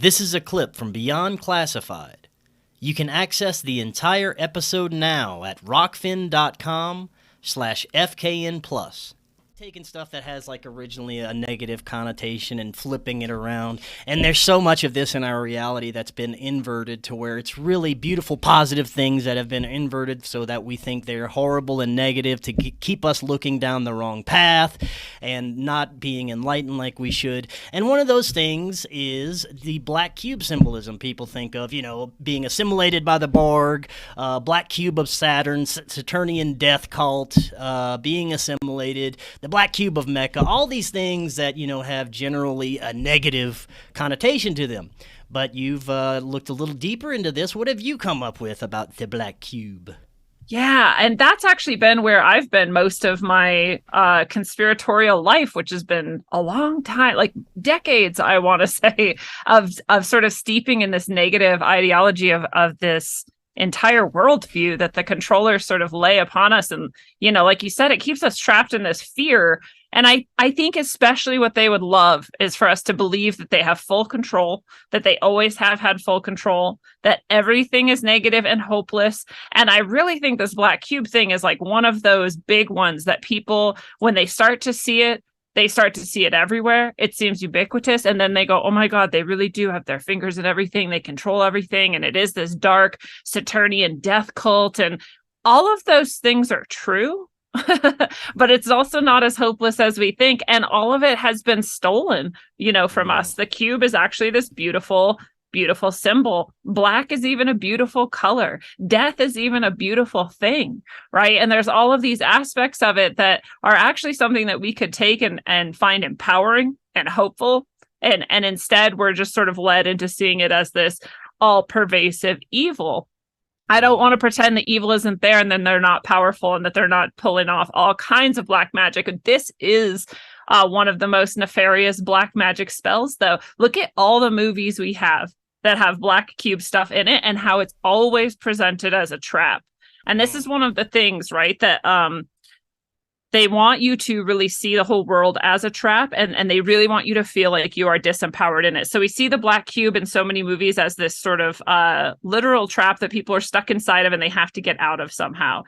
This is a clip from Beyond Classified. You can access the entire episode now at rockfin.com/FKN+. Taking stuff that has like originally a negative connotation and flipping it around. And there's so much of this in our reality that's been inverted to where it's really beautiful, positive things that have been inverted so that we think they're horrible and negative to keep us looking down the wrong path and not being enlightened like we should. And one of those things is the black cube symbolism people think of, being assimilated by the Borg, black cube of Saturn, Saturnian death cult, being assimilated, the black cube of Mecca, all these things that, have generally a negative connotation to them. But you've looked a little deeper into this. What have you come up with about the black cube? Yeah, and that's actually been where I've been most of my conspiratorial life, which has been a long time, like decades, I want to say, of sort of steeping in this negative ideology of this entire worldview that the controllers sort of lay upon us. And, like you said, it keeps us trapped in this fear. And I think especially what they would love is for us to believe that they have full control, that they always have had full control, that everything is negative and hopeless. And I really think this black cube thing is like one of those big ones that people, when they start to see it, they start to see it everywhere. It seems ubiquitous. And then they go, oh my God, they really do have their fingers in everything. They control everything. And it is this dark Saturnian death cult. And all of those things are true, but it's also not as hopeless as we think. And all of it has been stolen, from us. The cube is actually this beautiful symbol. Black is even a beautiful color. Death is even a beautiful thing, right? And there's all of these aspects of it that are actually something that we could take and find empowering and hopeful. And instead, we're just sort of led into seeing it as this all-pervasive evil. I don't want to pretend that evil isn't there and then they're not powerful and that they're not pulling off all kinds of black magic. And this is one of the most nefarious black magic spells, though. Look at all the movies we have that have black cube stuff in it and how it's always presented as a trap. And this is one of the things, right, that they want you to really see the whole world as a trap, and they really want you to feel like you are disempowered in it. So we see the black cube in so many movies as this sort of literal trap that people are stuck inside of and they have to get out of somehow.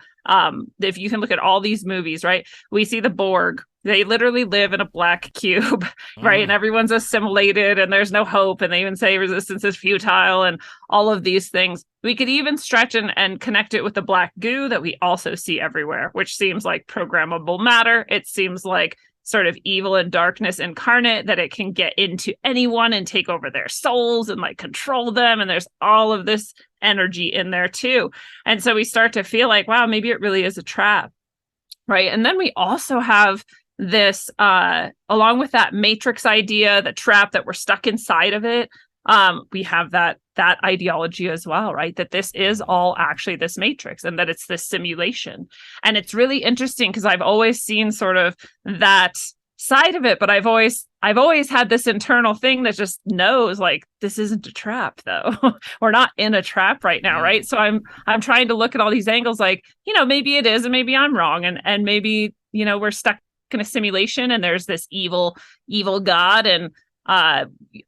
If you can look at all these movies, right, we see the Borg. They literally live in a black cube, right? And everyone's assimilated and there's no hope. And they even say resistance is futile and all of these things. We could even stretch and connect it with the black goo that we also see everywhere, which seems like programmable matter. It seems like sort of evil and darkness incarnate, that it can get into anyone and take over their souls and like control them. And there's all of this energy in there too. And so we start to feel like, wow, maybe it really is a trap, right? And then we also have this along with that matrix idea, the trap, that we're stuck inside of it, we have that ideology as well, right, that this is all actually this matrix and that it's this simulation. And it's really interesting because I've always seen sort of that side of it, but I've always had this internal thing that just knows, like, this isn't a trap though. We're not in a trap right now, right? So I'm trying to look at all these angles, like, maybe it is and maybe I'm wrong, and maybe we're stuck in a simulation and there's this evil god and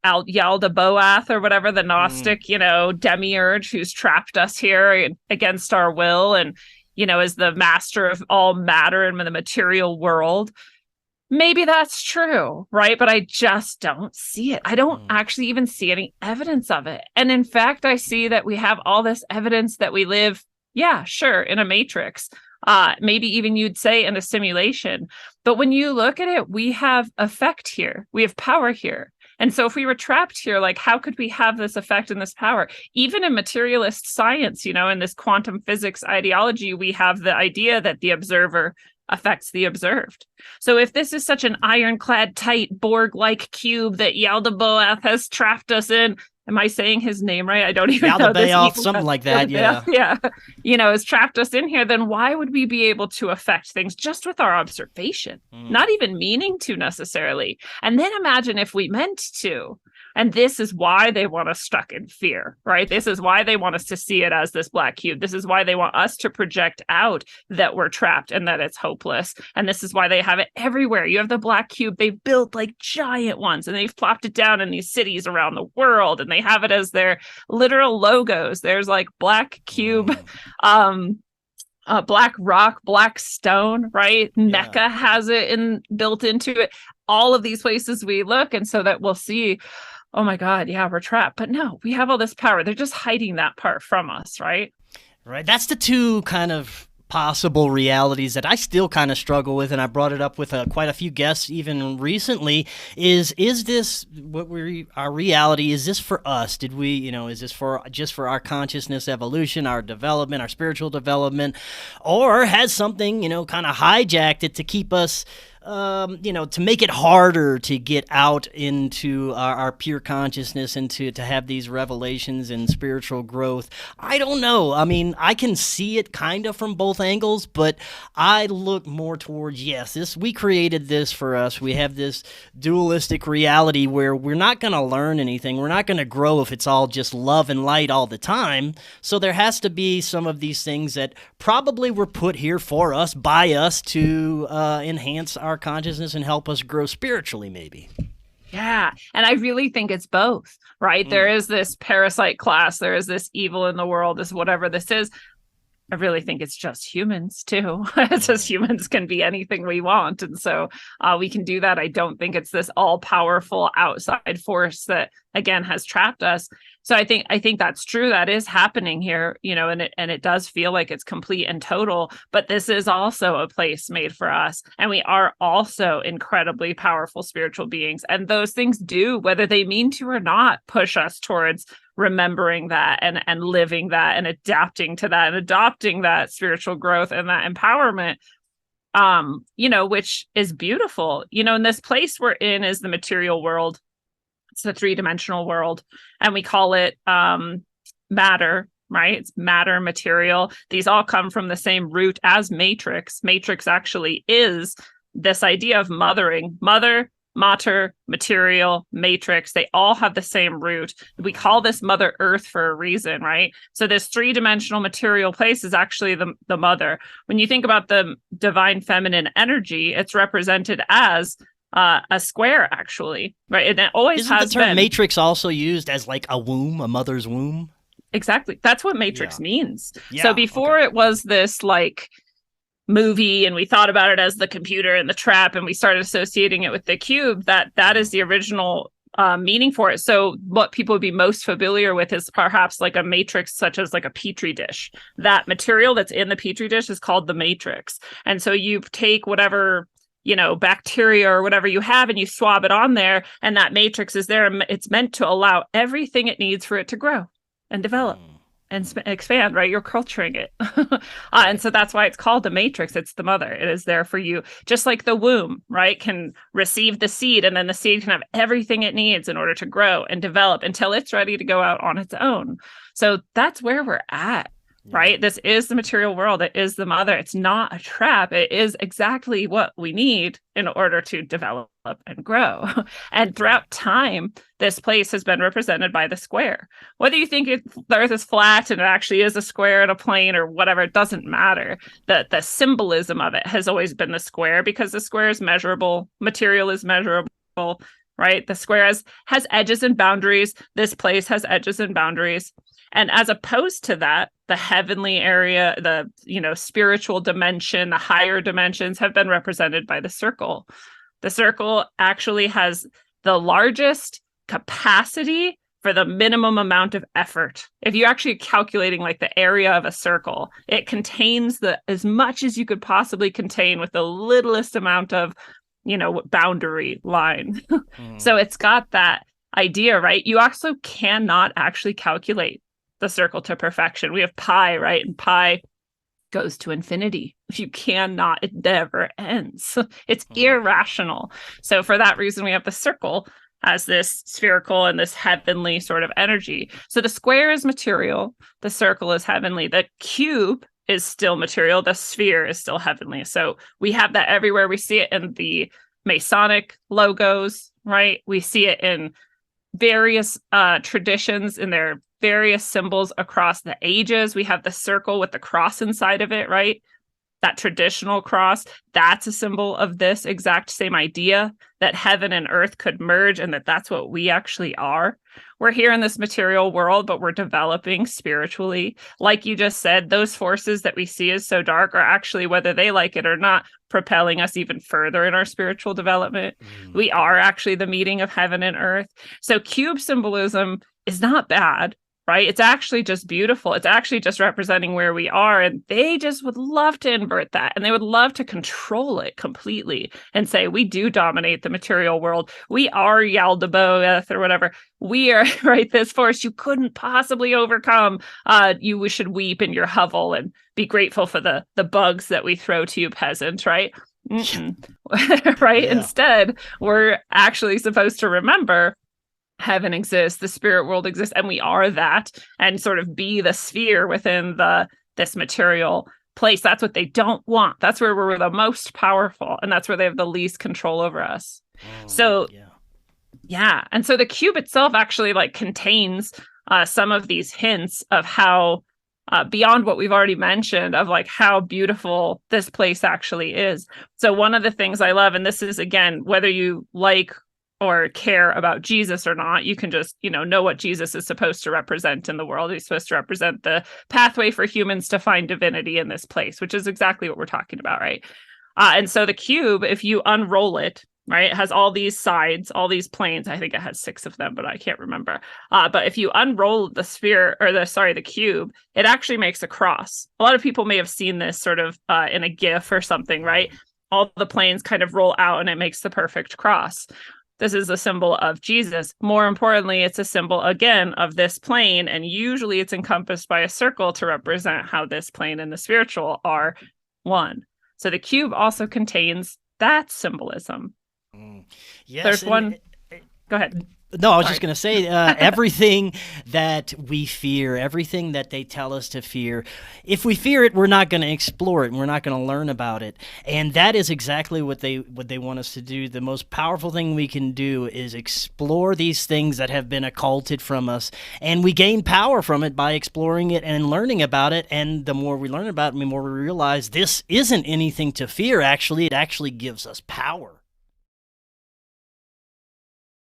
Yaldabaoth or whatever, the Gnostic demiurge who's trapped us here against our will and is the master of all matter and the material world. Maybe that's true, right? But I just don't see it. I don't actually even see any evidence of it. And in fact, I see that we have all this evidence that we live, yeah, sure, in a matrix. Maybe even you'd say in a simulation. But when you look at it, we have effect here. We have power here. And so if we were trapped here, like, how could we have this effect and this power? Even in materialist science, in this quantum physics ideology, we have the idea that the observer affects the observed. So if this is such an ironclad, tight, Borg-like cube that Yaldabaoth has trapped us in, am I saying his name right? I don't even know. Yaldabaoth, something like that, yeah. Yeah. Has trapped us in here, then why would we be able to affect things just with our observation? Not even meaning to necessarily. And then imagine if we meant to, And this is why they want us stuck in fear, right? This is why they want us to see it as this black cube. This is why they want us to project out that we're trapped and that it's hopeless. And this is why they have it everywhere. You have the black cube. They've built like giant ones and they've plopped it down in these cities around the world. And they have it as their literal logos. There's like black cube, black rock, black stone, right? Yeah. Mecca has it built into it. All of these places we look, and so that we'll see, oh my God, yeah, we're trapped. But no, we have all this power. They're just hiding that part from us, right? Right. That's the two kind of possible realities that I still kind of struggle with, and I brought it up with quite a few guests even recently. Is this what our reality? Is this for us? Did we, is this just for our consciousness evolution, our development, our spiritual development, or has something kind of hijacked it to keep us? To make it harder to get out into our pure consciousness and to have these revelations and spiritual growth. I don't know. I mean, I can see it kind of from both angles, but I look more towards, yes, we created this for us. We have this dualistic reality where we're not going to learn anything. We're not going to grow if it's all just love and light all the time. So there has to be some of these things that probably were put here for us, by us, to enhance our consciousness and help us grow spiritually, maybe. Yeah. And I really think it's both, right? There is this parasite class. There is this evil in the world, this whatever this is. I really think it's just humans too. It's just humans can be anything we want. And so we can do that. I don't think it's this all powerful outside force that, again, has trapped us. So I think that's true. That is happening here, and it does feel like it's complete and total, but this is also a place made for us. And we are also incredibly powerful spiritual beings. And those things do, whether they mean to or not, push us towards remembering that and living that and adapting to that and adopting that spiritual growth and that empowerment, which is beautiful. And this place we're in is the material world. It's the three-dimensional world, and we call it matter, right? It's matter, material. These all come from the same root as matrix. Matrix actually is this idea of mothering. Mother, mater, material, matrix. They all have the same root. We call this Mother Earth for a reason, right? So this three-dimensional material place is actually the mother. When you think about the divine feminine energy, it's represented as a square, actually, right? And it always Isn't has the term been. matrix also used as like a womb, a mother's womb? Exactly. That's what matrix means. Yeah, so before it was this like movie and we thought about it as the computer and the trap and we started associating it with the cube, that is the original meaning for it. So what people would be most familiar with is perhaps like a matrix, such as like a petri dish. That material that's in the petri dish is called the matrix. And so you take whatever bacteria or whatever you have and you swab it on there, and that matrix is there. It's meant to allow everything it needs for it to grow and develop and expand, right? You're culturing it. And so that's why it's called the matrix. It's the mother. It is there for you. Just like the womb, right? Can receive the seed, and then the seed can have everything it needs in order to grow and develop until it's ready to go out on its own. So that's where we're at. Right? This is the material world. It is the mother. It's not a trap. It is exactly what we need in order to develop and grow. And throughout time, this place has been represented by the square. Whether you think the earth is flat and it actually is a square and a plane or whatever, it doesn't matter. The symbolism of it has always been the square, because the square is measurable. Material is measurable, right? The square has edges and boundaries. This place has edges and boundaries. And as opposed to that, the heavenly area, the spiritual dimension, the higher dimensions have been represented by the circle. The circle actually has the largest capacity for the minimum amount of effort. If you're actually calculating like the area of a circle, it contains as much as you could possibly contain with the littlest amount of, boundary line. So it's got that idea, right? You also cannot actually calculate the circle to perfection. We have pi, right? And pi goes to infinity. You cannot, it never ends. It's irrational. So for that reason, we have the circle as this spherical and this heavenly sort of energy. So the square is material. The circle is heavenly. The cube is still material. The sphere is still heavenly. So we have that everywhere. We see it in the Masonic logos, right? We see it in various traditions and their various symbols across the ages. We have the circle with the cross inside of it, right? That traditional cross, that's a symbol of this exact same idea that heaven and earth could merge and that that's what we actually are. We're here in this material world, but we're developing spiritually. Like you just said, those forces that we see as so dark are actually, whether they like it or not, propelling us even further in our spiritual development. We are actually the meeting of heaven and earth. So cube symbolism is not bad, right? It's actually just beautiful. It's actually just representing where we are. And they just would love to invert that. And they would love to control it completely and say, we do dominate the material world. We are Yaldabaoth or whatever. We are, right, this force you couldn't possibly overcome. You should weep in your hovel and be grateful for the bugs that we throw to you, peasant, right? Right? Yeah. Instead, we're actually supposed to remember heaven exists, the spirit world exists, and we are that, and sort of be the sphere within this material place. That's what they don't want. That's where we're the most powerful, and that's where they have the least control over us. And so the cube itself actually like contains some of these hints of how beyond what we've already mentioned of like how beautiful this place actually is. So one of the things I love, and this is again, whether you like or care about Jesus or not, you can just, know what Jesus is supposed to represent in the world. He's supposed to represent the pathway for humans to find divinity in this place, which is exactly what we're talking about, right? And so the cube, if you unroll it, right, it has all these sides, all these planes. I think it has 6 of them, but I can't remember. But if you unroll the sphere or the cube, it actually makes a cross. A lot of people may have seen this sort of in a GIF or something, right? All the planes kind of roll out and it makes the perfect cross. This is a symbol of Jesus. More importantly, it's a symbol, again, of this plane, and usually it's encompassed by a circle to represent how this plane and the spiritual are one. So the cube also contains that symbolism. Yes. There's one... Go ahead. No, I was just going to say everything that we fear, everything that they tell us to fear, if we fear it, we're not going to explore it and we're not going to learn about it. And that is exactly what they want us to do. The most powerful thing we can do is explore these things that have been occulted from us. And we gain power from it by exploring it and learning about it. And the more we learn about it, the more we realize this isn't anything to fear, actually. It actually gives us power.